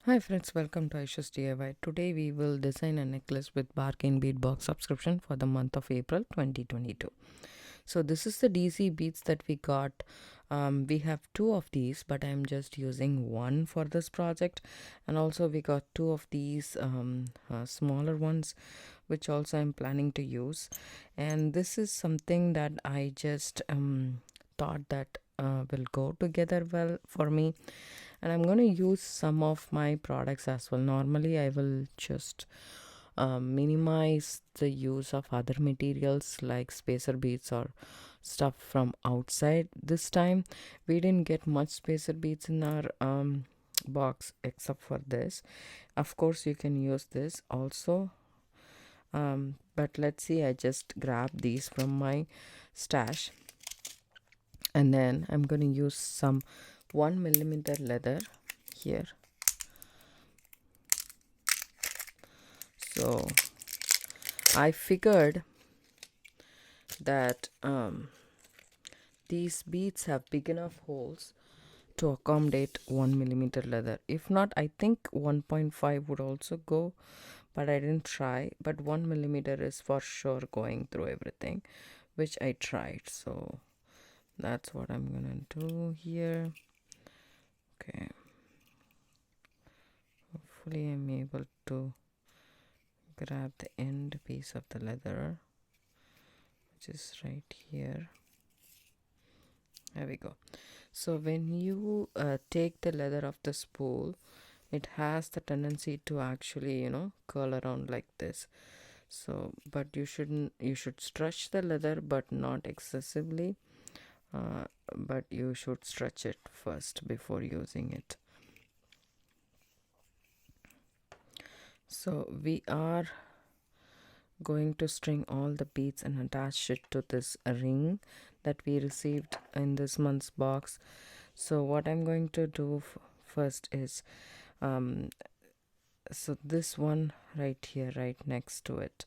Hi friends, welcome to Aisha's DIY. Today we will design a necklace with bargain bead box subscription for the month of April 2022. So this is the DC beads that we got. We have two of these, but I'm just using one for this project. And also we got two of these smaller ones, which also I'm planning to use. And this is something that I just thought that will go together well for me, and I'm going to use some of my products as well. Normally I will just minimize the use of other materials like spacer beads or stuff from outside. This time we didn't get much spacer beads in our box except for this. Of course you can use this also, but let's see, I just grabbed these from my stash, and then I'm going to use some 1 millimeter leather here. So I figured that these beads have big enough holes to accommodate 1 millimeter leather. If not, I think 1.5 would also go, but I didn't try. But 1 millimeter is for sure going through everything, which I tried. So that's what I'm gonna do here. Okay, hopefully I'm able to grab the end piece of the leather, which is right here. There we go. So when you take the leather of the spool, it has the tendency to actually curl around like this. So but you should stretch the leather, but not excessively, but you should stretch it first before using it. So we are going to string all the beads and attach it to this ring that we received in this month's box. So what I'm going to do first is so this one right here, right next to it,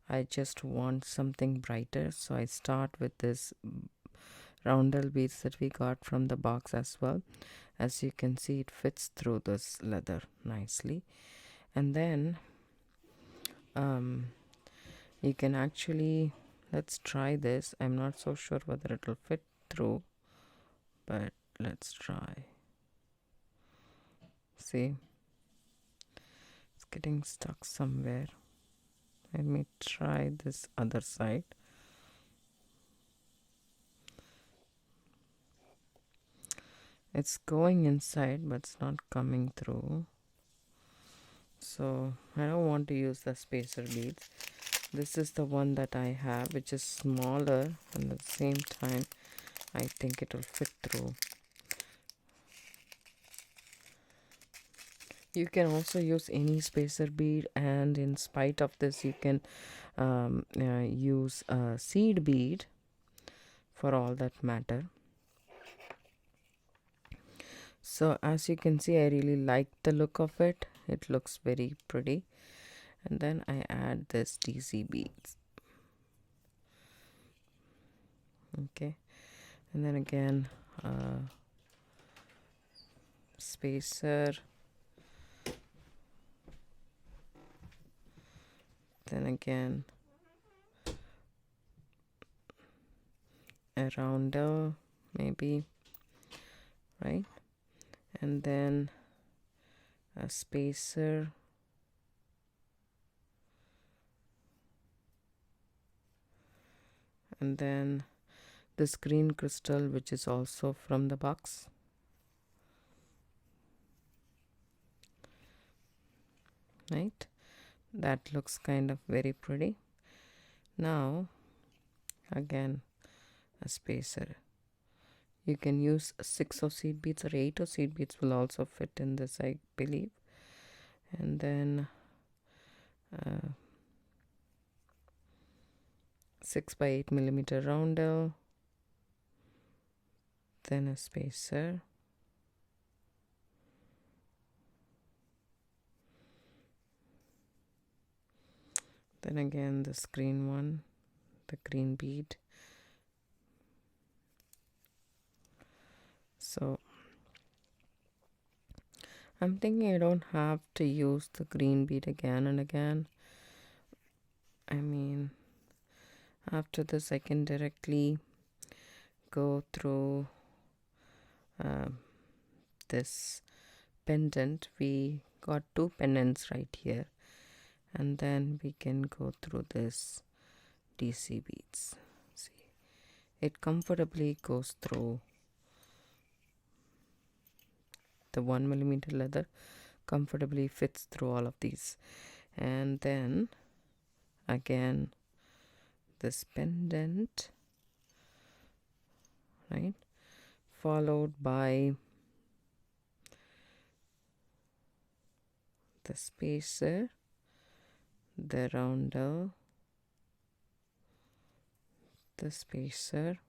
I just want something brighter, so I start with this roundel beads that we got from the box as well. As you can see, it fits through this leather nicely, and then you can actually, let's try this. I'm not so sure whether it will fit through, but let's try. See, it's getting stuck somewhere. Let me try this other side. It's going inside, but it's not coming through. So I don't want to use the spacer beads. This is the one that I have, which is smaller, and at the same time I think it will fit through. You can also use any spacer bead, and in spite of this you can use a seed bead for all that matter. So as you can see, I really like the look of it. It looks very pretty. And then I add this DC beads. Okay, and then again spacer, then again a roundel maybe, right, and then a spacer, and then this green crystal, which is also from the box. Right, that looks kind of very pretty. Now again a spacer. You can use 6 of seed beads or 8 of seed beads will also fit in this, I believe. And then 6 by 8 millimeter roundel, then a spacer, then again this green one, the green bead. So I'm thinking I don't have to use the green bead again and again. I mean, after this I can directly go through this pendant. We got two pendants right here, and then we can go through this DC beads. See, it comfortably goes through the 1mm leather, comfortably fits through all of these. And then again this pendant, right, followed by the spacer, the roundel, the spacer,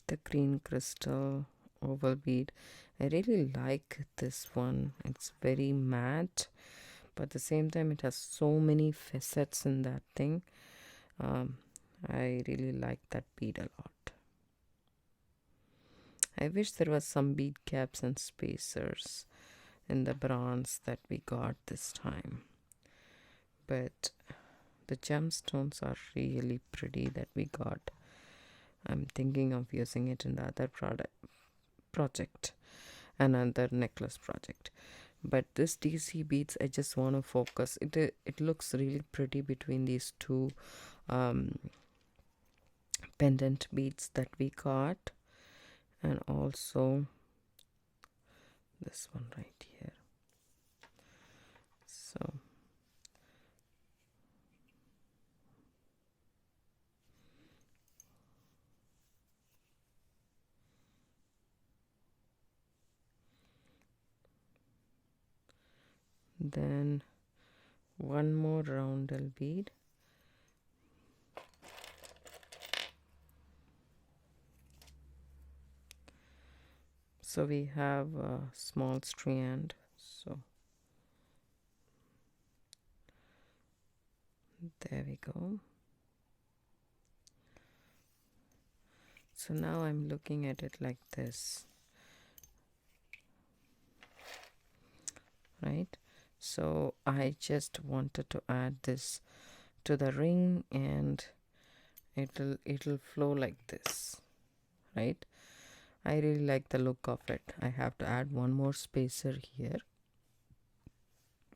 the green crystal oval bead. I really like this one. It's very matte, but at the same time it has so many facets in that thing. I really like that bead a lot. I wish there was some bead caps and spacers in the bronze that we got this time, but the gemstones are really pretty that we got. I'm thinking of using it in the other project, another necklace project. But this DC beads, I just want to focus. It looks really pretty between these two pendant beads that we got, and also this one right here. So then one more roundel bead. So we have a small strand, so there we go. So now I'm looking at it like this, right? So I just wanted to add this to the ring, and it'll flow like this, right? I really like the look of it. I have to add one more spacer here,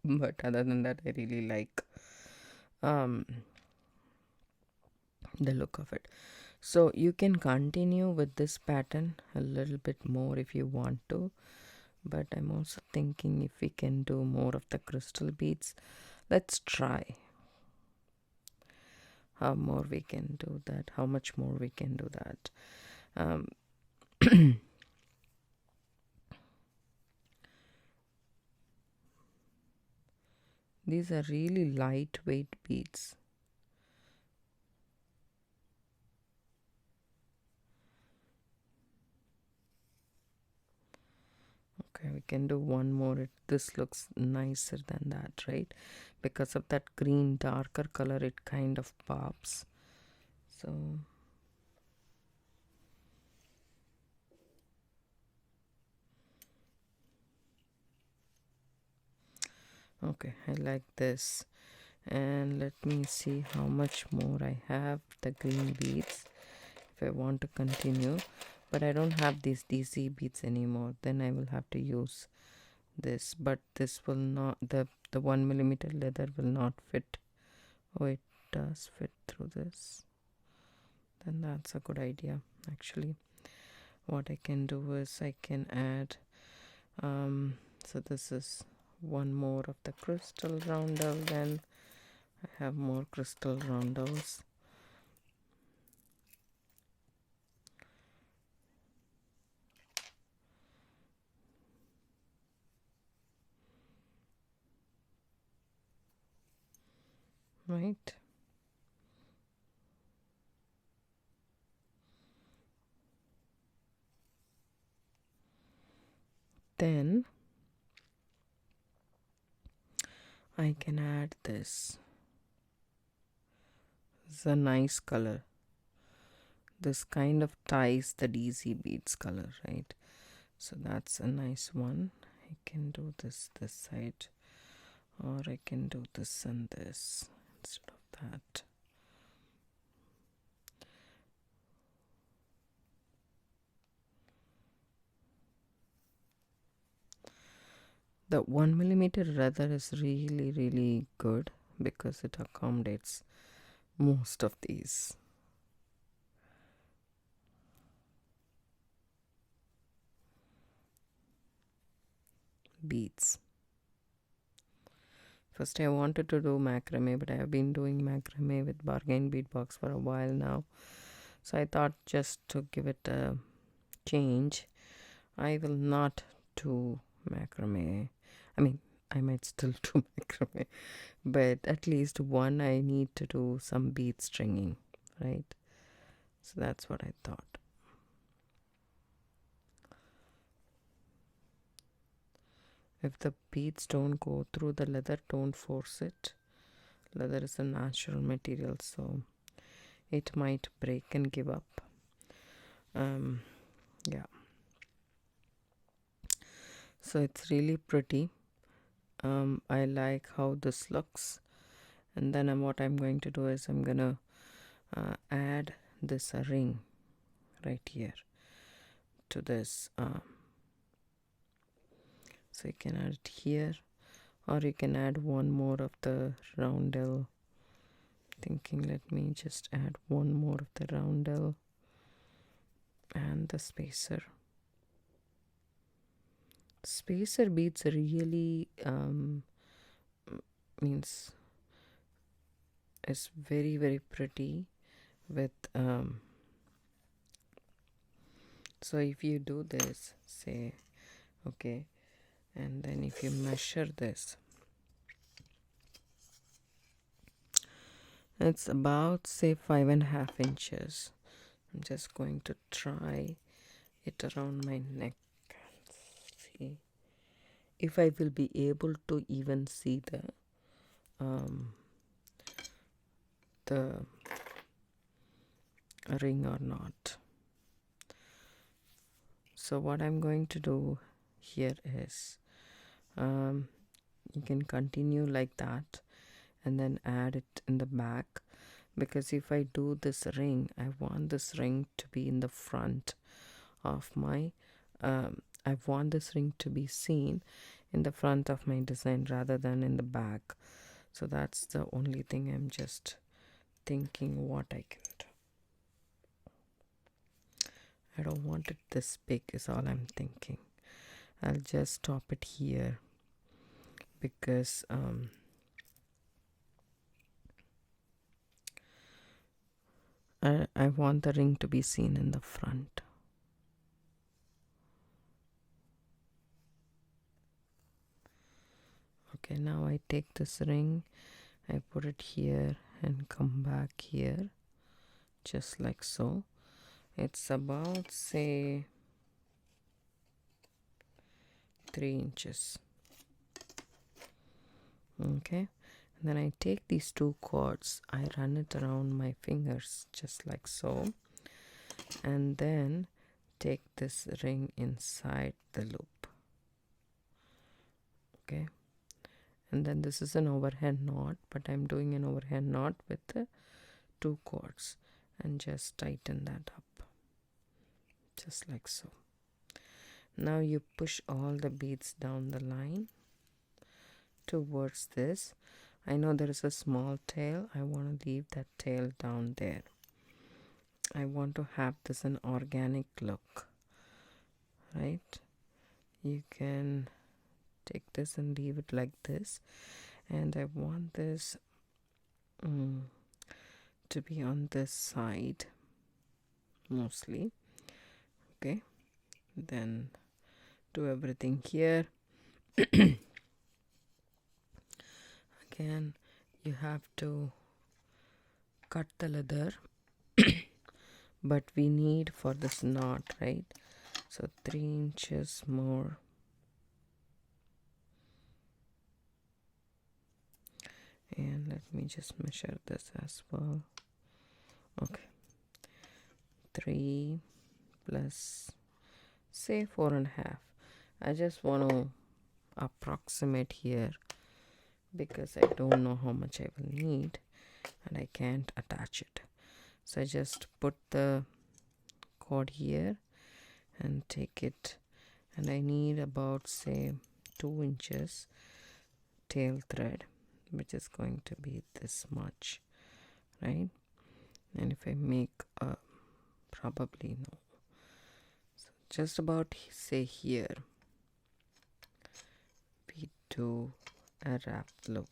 but other than that, I really like the look of it. So you can continue with this pattern a little bit more if you want to, but I'm also thinking if we can do more of the crystal beads. Let's try how more we can do that, how much more we can do that. These are really lightweight beads. Okay, we can do one more. This looks nicer than that, right? Because of that green darker color, it kind of pops. So okay, I like this. And let me see how much more I have the green beads if I want to continue. But I don't have these DC beads anymore. Then I will have to use this, but this will not, the 1mm leather will not fit. Oh, it does fit through this. Then that's a good idea. Actually, what I can do is I can add so this is one more of the crystal roundel. Then I have more crystal roundels. Right. Then I can add this. It's a nice color. this kind of ties the DC beads color, right? So that's a nice one. I can do this side, or I can do this and this instead of that. The 1mm leather is really good because it accommodates most of these. Beads. First I wanted to do macrame, but I have been doing macrame with bargain bead box for a while now. So I thought just to give it a change, I will not do macrame. I mean, I might still do macrame, but at least one I need to do some bead stringing, right? So that's what I thought. If the beads don't go through the leather, don't force it. Leather is a natural material, so it might break and give up. Yeah. So it's really pretty. I like how this looks. And then what I'm going to do is I'm going to add this ring right here to this. So you can add it here, or you can add one more of the roundel. Thinking, let me just add one more of the roundel and the spacer. Spacer beads really means is very pretty with so if you do this, say, okay, and then if you measure this, it's about, say, 5.5 inches. I'm just going to try it around my neck. See if I will be able to even see the ring or not. So what I'm going to do here is you can continue like that and then add it in the back, because if I do this ring, I want this ring to be in the front of my I want this ring to be seen in the front of my design rather than in the back. So that's the only thing I'm just thinking what I can do. I don't want it this big is all I'm thinking. I'll just stop it here because I want the ring to be seen in the front. Okay, now I take this ring, I put it here and come back here, just like so. It's about, say, 3 inches. Okay, and then I take these two cords, I run it around my fingers just like so, and then take this ring inside the loop. Okay, and then this is an overhand knot, but I'm doing an overhand knot with the two cords and just tighten that up just like so. Now you push all the beads down the line towards this. I know there is a small tail. I want to leave that tail down there. I want to have this an organic look, right? You can take this and leave it like this, and I want this to be on this side mostly. Okay, then do everything here. Again, you have to cut the leather but we need for this knot, right? So 3 inches more. And let me just measure this as well. Okay, 3 plus say 4.5. I just want to approximate here because I don't know how much I will need and I can't attach it. So I just put the cord here and take it, and I need about say 2 inches tail thread, which is going to be this much, right? And if I make a probably no, so just about say here we do a wrap loop.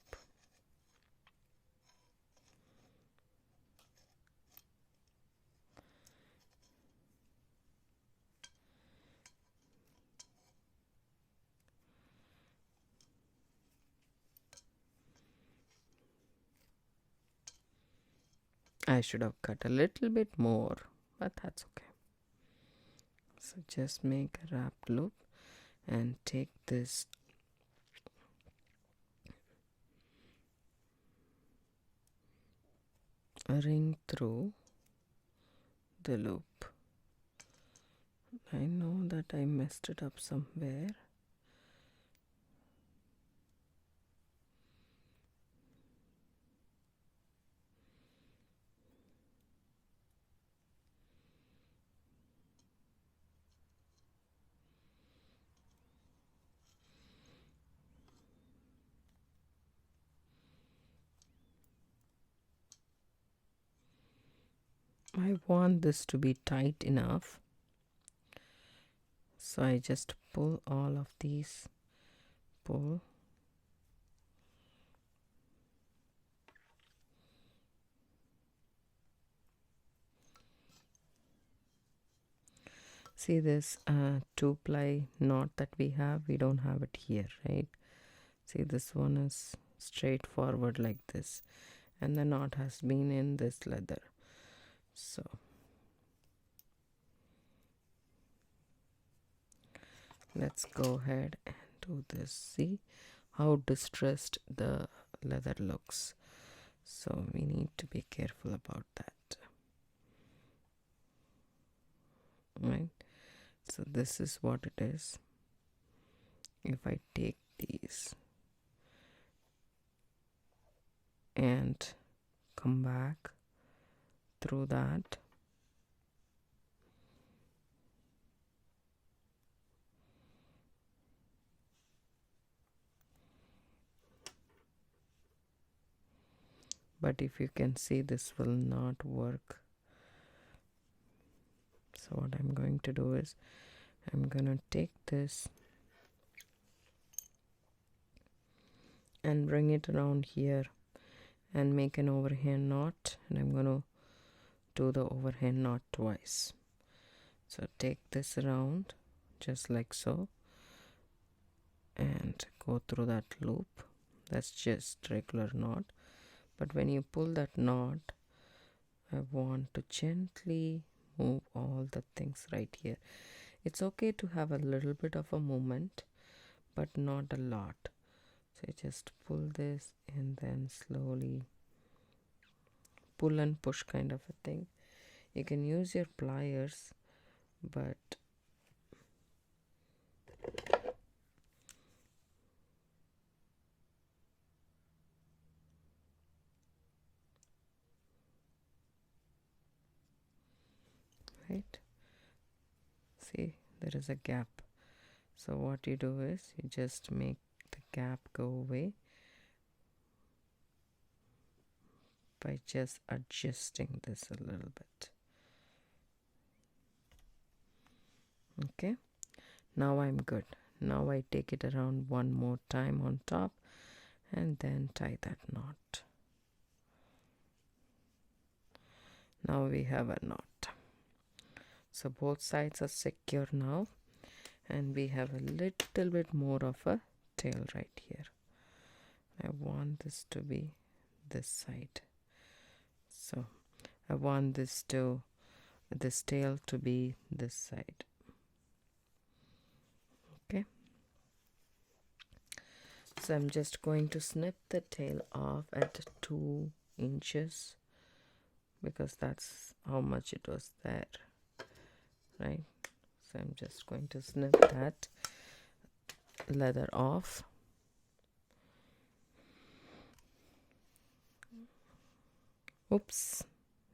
I should have cut a little bit more, but that's okay. So just make a wrap loop and take this ring through the loop. I know that I messed it up somewhere. I want this to be tight enough, so I just pull all of these, pull. See this 2-ply knot that we have, we don't have it here, right? See, this one is straightforward like this, and the knot has been in this leather. So let's go ahead and do this. See how distressed the leather looks, so we need to be careful about that, right? So this is what it is. If I take these and come back through that, but if you can see, this will not work. So what I'm going to do is I'm going to take this and bring it around here and make an overhand knot, and I'm going to do the overhand knot twice. So take this around just like so and go through that loop. That's just regular knot, but when you pull that knot, I want to gently move all the things right here. It's okay to have a little bit of a movement, but not a lot. So you just pull this and then slowly pull and push kind of a thing. You can use your pliers, but right, see, there is a gap. So what you do is you just make the gap go away by just adjusting this a little bit. Okay, now I'm good. Now I take it around one more time on top and then tie that knot. Now we have a knot. So both sides are secure now, and we have a little bit more of a tail right here. I want this to be this side. So I want this tail to be this side. Okay. So I'm just going to snip the tail off at 2 inches because that's how much it was there. right? So I'm just going to snip that leather off. Oops,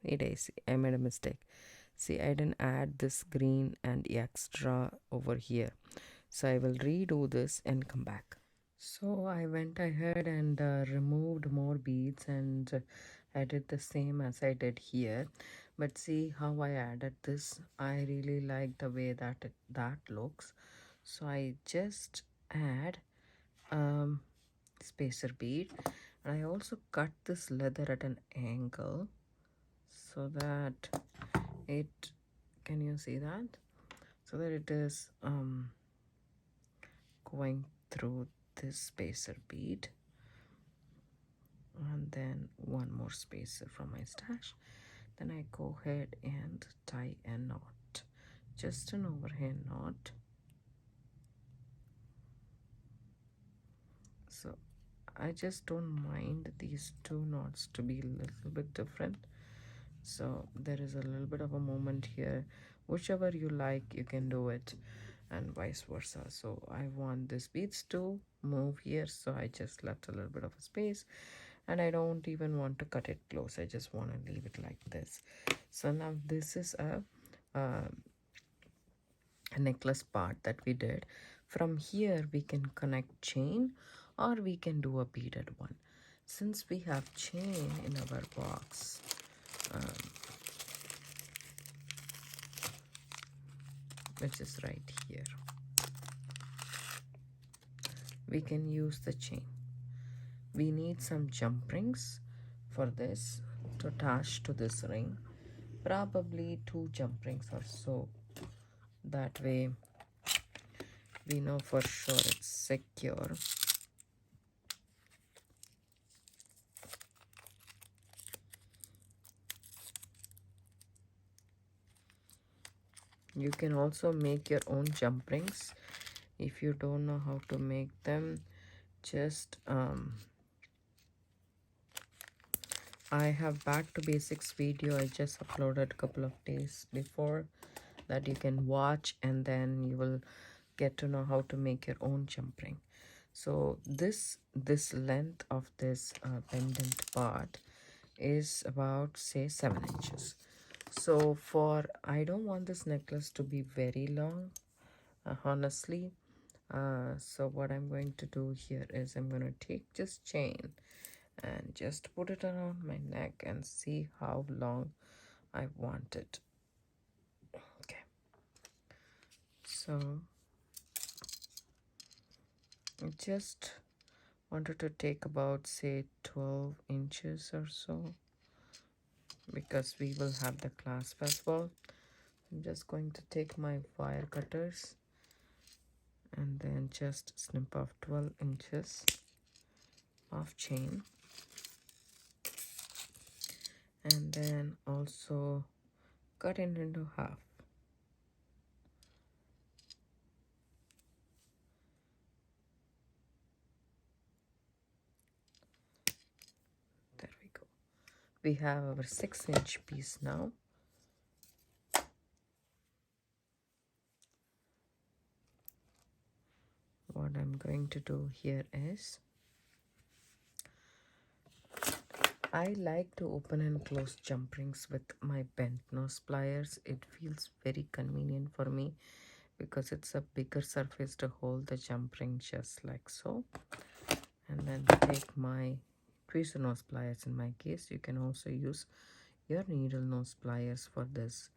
I made a mistake. See, I didn't add this green and extra over here. So I will redo this and come back. So I went ahead and removed more beads, and I did the same as I did here. But see how I added this? I really like the way that looks. So I just add spacer bead, and I also cut this leather at an angle so that it, can you see that? So that it is going through this spacer bead, and then one more spacer from my stash. Then I go ahead and tie a knot, just an overhand knot. So I just don't mind these two knots to be a little bit different. So there is a little bit of a moment here. Whichever you like, you can do it, and vice versa. So I want these beads to move here, so I just left a little bit of a space, and I don't even want to cut it close. I just want to leave it like this. So now this is a necklace part that we did. From here we can connect chain, or we can do a beaded one. Since we have chain in our box, which is right here, we can use the chain. We need some jump rings for this to attach to this ring, probably 2 jump rings or so. That way we know for sure it's secure. You can also make your own jump rings. If you don't know how to make them, just I have back to basics video I just uploaded a couple of days before that you can watch, and then you will get to know how to make your own jump ring. So this length of this pendant part is about, say, 7 inches. So for, I don't want this necklace to be very long, honestly. So what I'm going to do here is I'm going to take this chain and just put it around my neck and see how long I want it. Okay, so I just wanted to take about, say, 12 inches or so, because we will have the clasp as well. I'm just going to take my wire cutters and then just snip off 12 inches of chain, and then also cut it into half. There we go. We have our 6-inch piece now. What I'm going to do here is, I like to open and close jump rings with my bent nose pliers. It feels very convenient for me because it's a bigger surface to hold the jump ring, just like so. And then take my tweezer nose pliers. In my case, you can also use your needle nose pliers for this.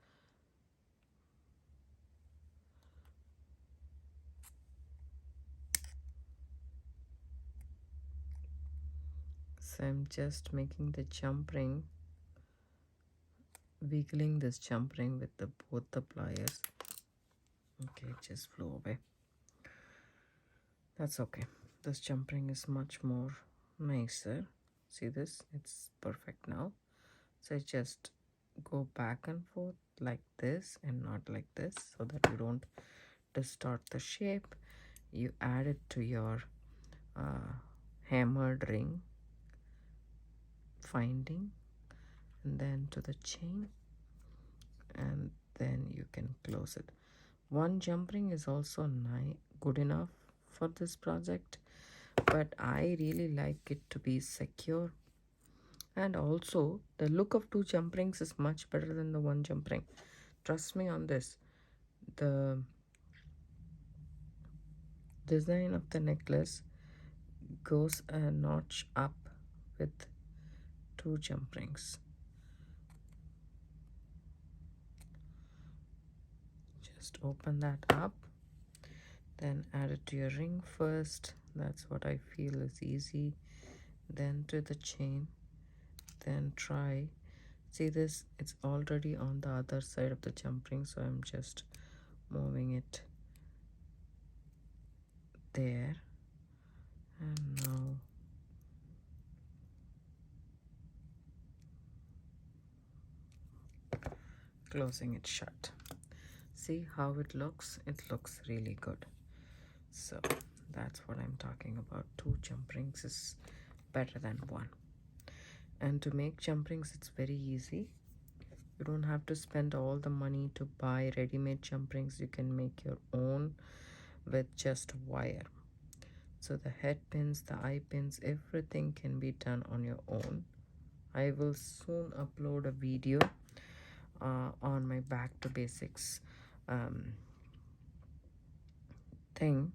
So I'm just making the jump ring, wiggling this jump ring with both the pliers. Okay, it just flew away. That's okay. This jump ring is much more nicer. See this? It's perfect now. So I just go back and forth like this and not like this, so that you don't distort the shape. You add it to your hammered ring finding, and then to the chain, and then you can close it. One jump ring is also good enough for this project, but I really like it to be secure. And also the look of two jump rings is much better than the one jump ring. Trust me on this. The design of the necklace goes a notch up with two jump rings. Just open that up, then add it to your ring first. That's what I feel is easy. Then to the chain, then try. See this, it's already on the other side of the jump ring, so I'm just moving it there. And now closing it shut. See how it looks? It looks really good. So that's what I'm talking about. Two jump rings is better than one. And to make jump rings, it's very easy. You don't have to spend all the money to buy ready-made jump rings. You can make your own with just wire. So the head pins, the eye pins, everything can be done on your own. I will soon upload a video on my back to basics thing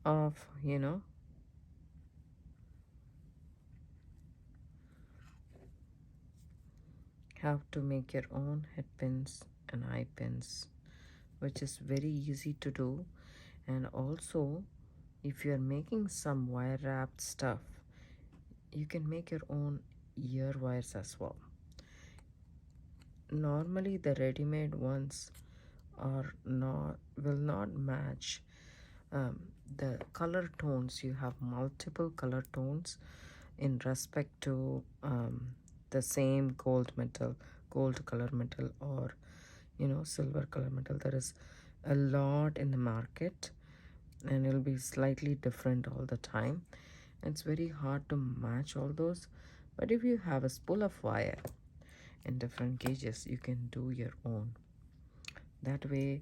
of, how to make your own head pins and eye pins, which is very easy to do. And also, if you are making some wire wrapped stuff, you can make your own ear wires as well. Normally the ready-made ones will not match the color tones. You have multiple color tones in respect to the same gold color metal, or silver color metal. There is a lot in the market and it'll be slightly different all the time. It's very hard to match all those, but if you have a spool of wire in different gauges, you can do your own. That way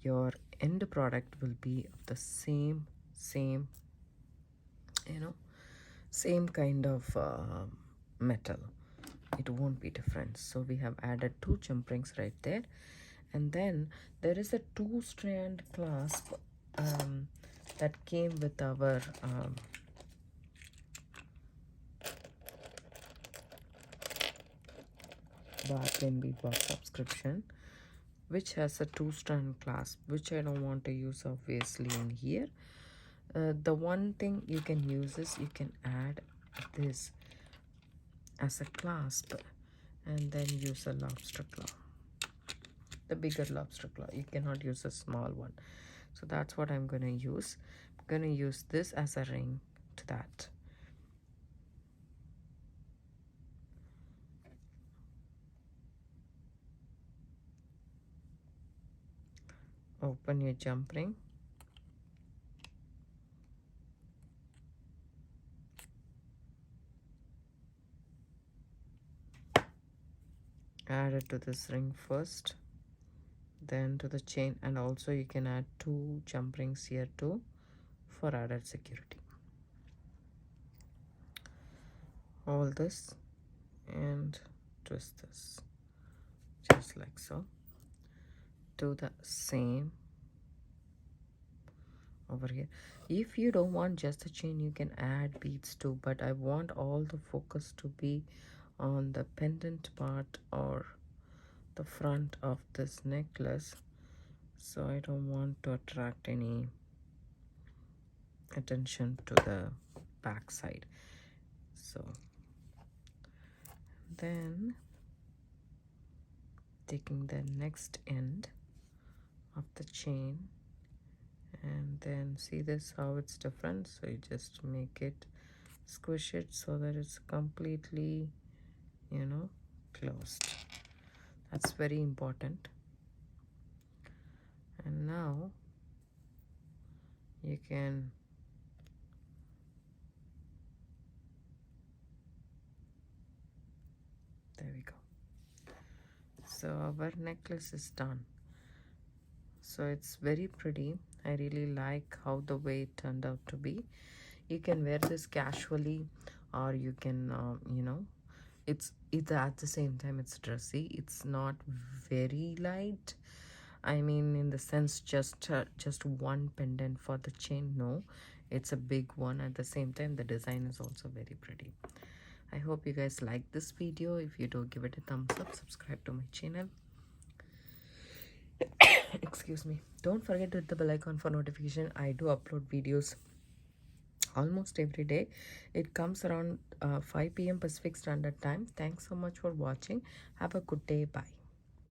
your end product will be of the same kind of metal. It won't be different. So we have added two jump rings right there, and then there is a 2-strand clasp that came with our Bargain Bead Box subscription, which has a 2-strand clasp, which I don't want to use obviously in here. The one thing you can use is you can add this as a clasp and then use a lobster claw, the bigger lobster claw. You cannot use a small one. So that's what I'm going to use. I'm going to use this as a ring to that. Open your jump ring. Add it to this ring first, then to the chain, and also you can add 2 jump rings here too for added security. Hold this and twist this just like so. Do the same over here. If you don't want just a chain, you can add beads too, but I want all the focus to be on the pendant part or the front of this necklace, so I don't want to attract any attention to the back side. So then taking the next end of the chain, and then see this how it's different. So you just make it, squish it so that it's completely closed. That's very important. And now you can there we go. So our necklace is done. So it's very pretty. I really like how the way it turned out to be. You can wear this casually, or you can it's at the same time it's dressy. It's not very light. I mean, in the sense, just one pendant for the chain. No, it's a big one. At the same time, the design is also very pretty. I hope you guys like this video. If you do, give it a thumbs up, subscribe to my channel. Excuse me. Don't forget to hit the bell icon for notification. I do upload videos almost every day. It comes around 5 p.m. Pacific Standard Time. Thanks so much for watching. Have a good day. Bye.